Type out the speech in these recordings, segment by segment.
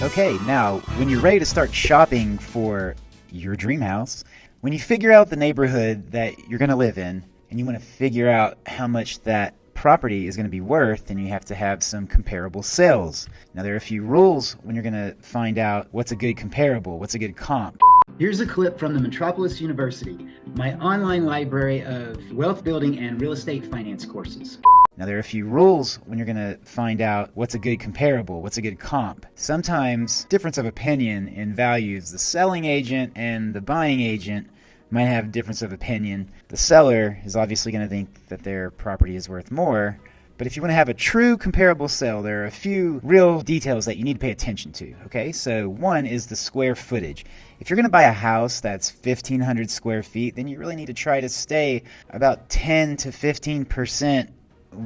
Okay, now, when you're ready to start shopping for your dream house, when you figure out the neighborhood that you're going to live in, and you want to figure out how much that property is going to be worth, then you have to have some comparable sales. Now, there are a few rules when you're going to find out what's a good comparable, what's a good comp. Here's a clip from the Metropolis University, my online library of wealth building and real estate finance courses. Now, there are a few rules when you're going to find out what's a good comparable, what's a good comp. Sometimes difference of opinion in values. The selling agent and the buying agent might have difference of opinion. The seller is obviously going to think that their property is worth more. But if you want to have a true comparable sale, there are a few real details that you need to pay attention to, okay? So one is the square footage. If you're going to buy a house that's 1,500 square feet, then you really need to try to stay about 10 to 15%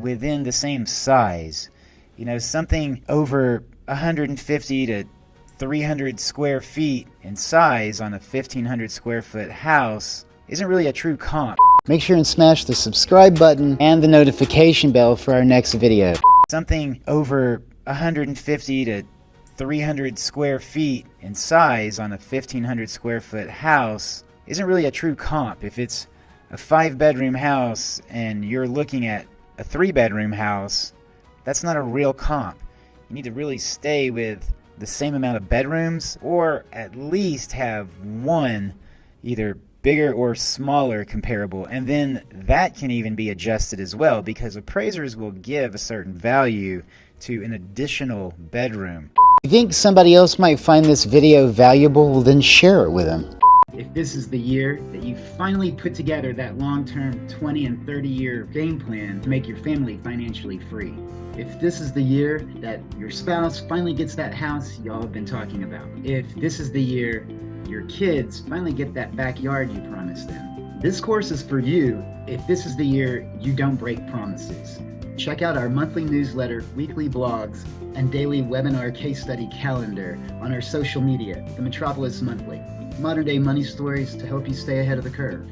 within the same size. You know, something over 150 to 300 square feet in size on a 1,500 square foot house isn't really a true comp. Make sure and smash the subscribe button and the notification bell for our next video. Something over 150 to 300 square feet in size on a 1,500 square foot house isn't really a true comp. If it's a 5-bedroom house and you're looking at a 3-bedroom house, that's not a real comp. You need to really stay with the same amount of bedrooms, or at least have one either bigger or smaller comparable, and then that can even be adjusted as well, because appraisers will give a certain value to an additional bedroom. If you think somebody else might find this video valuable, then share it with them. If this is the year that you finally put together that long-term 20 and 30-year game plan to make your family financially free. If this is the year that your spouse finally gets that house y'all have been talking about. If this is the year your kids finally get that backyard you promised them. This course is for you if this is the year you don't break promises. Check out our monthly newsletter, weekly blogs, and daily webinar case study calendar on our social media, the Metropolis Monthly. Modern day money stories to help you stay ahead of the curve.